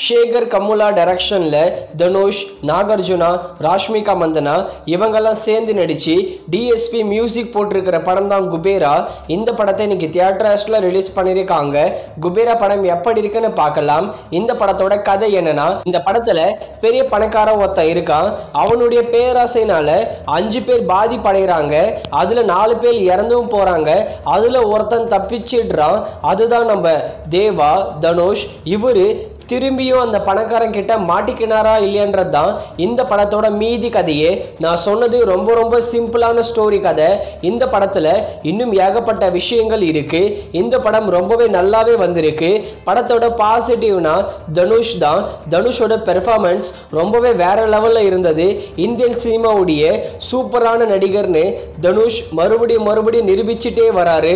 சேகர் கமுலா டைரக்ஷன்ல தனுஷ், நாகார்ஜுனா, ராஷ்மிகா மந்தனா இவங்கெல்லாம் சேர்ந்து நடிச்சு டிஎஸ்பி மியூசிக் போட்டிருக்கிற படம் தான் குபேரா. இந்த படத்தை இன்னைக்கு தியேட்டர்ஸ்ல ரிலீஸ் பண்ணியிருக்காங்க. குபேரா படம் எப்படி இருக்குன்னு பார்க்கலாம். இந்த படத்தோட கதை என்னன்னா, இந்த படத்துல பெரிய பணக்காரன் ஒருத்தன் இருக்கான். அவனுடைய பேராசைனால 5 பேர் பாதிப்படைகிறாங்க. அதுல 4 பேர் இறந்தும் போறாங்க. அதுல ஒருத்தன் தப்பிச்சிடுறான். அதுதான் நம்ம தேவா தனுஷ். இவரு திரும்பியும் அந்த பணக்காரன் கிட்ட மாட்டிக்கினாரா இல்லையன்றது தான் இந்த படத்தோட மீதி கதையே. நான் சொன்னது ரொம்ப ரொம்ப சிம்பிளான ஸ்டோரி கதை. இந்த படத்துல இன்னும் ஏகப்பட்ட விஷயங்கள் இருக்கு. இந்த படம் ரொம்பவே நல்லாவே வந்திருக்கு. படத்தோட பாசிட்டிவ்னா தனுஷ் தான். தனுஷோட பெர்ஃபார்மன்ஸ் ரொம்பவே வேற லெவல்ல இருந்தது. இந்தியன் சினிமாவுடைய சூப்பரான நடிகர்னு தனுஷ் மறுபடியும் நிரூபிச்சுட்டே வராரு.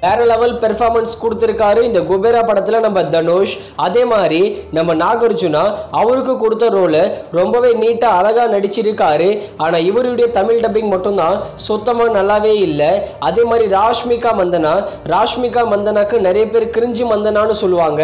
வேற லெவல் பெர்ஃபார்மன்ஸ் கொடுத்துருக்காரு இந்த குபேரா படத்தில் நம்ம தனுஷ். அதே மாதிரி நம்ம நாகார்ஜுனா அவருக்கு கொடுத்த ரோலை ரொம்பவே நீட்டாக அழகாக நடிச்சிருக்காரு. ஆனால் இவருடைய தமிழ் டப்பிங் மட்டும்தான் சுத்தமாக நல்லாவே இல்லை. அதே மாதிரி ராஷ்மிகா மந்தனாக்கு நிறைய பேர் கிரிஞ்சு மந்தனான்னு சொல்லுவாங்க.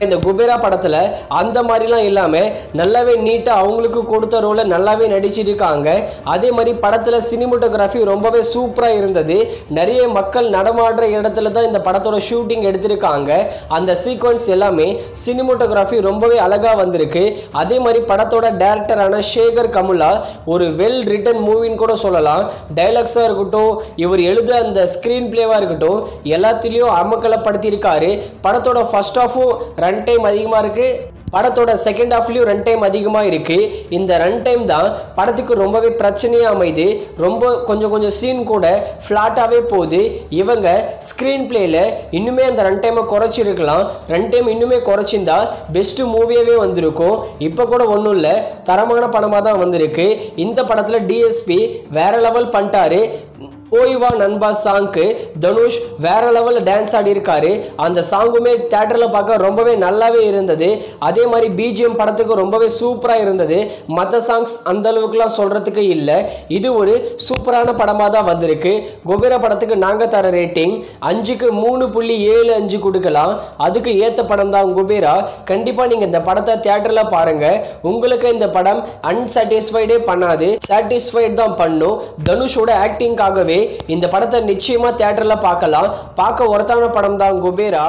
இந்த குபேரா படத்தில் அந்த மாதிரிலாம் இல்லாமல் நல்லாவே நீட்டாக அவங்களுக்கு கொடுத்த ரோலை நல்லாவே நடிச்சிருக்காங்க. அதே மாதிரி படத்தில் சினிமோட்டோகிராஃபி ரொம்பவே சூப்பராக இருந்தது. நிறைய மக்கள் நடமாடுற இடத்துல தான் இந்த படத்தோட ஷூட்டிங் எடுத்திருக்காங்க. அந்த சீக்வன்ஸ் எல்லாமே சினிமோட்டோகிராஃபி ரொம்பவே அழகா வந்திருக்கு. அதே மாதிரி படத்தோட டைரக்டரான சேகர் கமுலா ஒரு வெல் ரிட்டன் மூவின்னு கூட சொல்லலாம். டைலாக்ஸா இருக்கட்டும், இவர் எழுத அந்த ஸ்கிரீன் பிளேவா இருக்கட்டும், எல்லாத்திலையும் அமக்கலப்படுத்தியிருக்காரு. படத்தோட ஃபர்ஸ்ட் ஹாஃபும் ரன் டைம் அதிகமா இருக்கு. படத்தோட செகண்ட் ஹாஃப்லையும் ரன் டைம் அதிகமாக இருக்குது. இந்த ரன் டைம் தான் படத்துக்கு ரொம்பவே பிரச்சனையாக அமைது. கொஞ்சம் சீன் கூட ஃப்ளாட்டாகவே போகுது. இவங்க ஸ்க்ரீன் பிளேயில் இன்னுமே அந்த ரன் டைமை குறைச்சிருக்கலாம். ரன் டைம் இன்னுமே குறைச்சிருந்தா பெஸ்ட்டு மூவியாகவே வந்திருக்கும். இப்போ கூட ஒன்றும் இல்லை, தரமான படமாக தான் வந்திருக்கு. இந்த படத்தில் டிஎஸ்பி வேற லெவல் பண்ணிட்டாரு. ஓய்வா நண்பா சாங்க்கு தனுஷ் வேற லெவலில் டான்ஸ் ஆடி இருக்காரு. அந்த சாங்குமே தியேட்டரில் பார்க்க ரொம்பவே நல்லாவே இருந்தது. அதே மாதிரி பிஜிஎம் படத்துக்கு ரொம்பவே சூப்பராக இருந்தது. மற்ற சாங்ஸ் அந்த அளவுக்குலாம் சொல்கிறதுக்கு இல்லை. இது ஒரு சூப்பரான படமாக தான் வந்திருக்கு. குபேரா படத்துக்கு நாங்கள் தர ரேட்டிங் 5க்கு 3.75 கொடுக்கலாம். அதுக்கு ஏற்ற படம் தான் குபேரா. கண்டிப்பாக நீங்கள் இந்த படத்தை தியேட்டரில் பாருங்கள். உங்களுக்கு இந்த படம் அன்சாட்டிஸ்ஃபைடே பண்ணாது, சாட்டிஸ்ஃபைட் தான் பண்ணும். தனுஷோட ஆக்டிங்காகவே இந்த படத்தை நிச்சயமா தியேட்டர்ல பார்க்கலாம். பார்க்க ஒருத்தான படம் தான் குபேரா.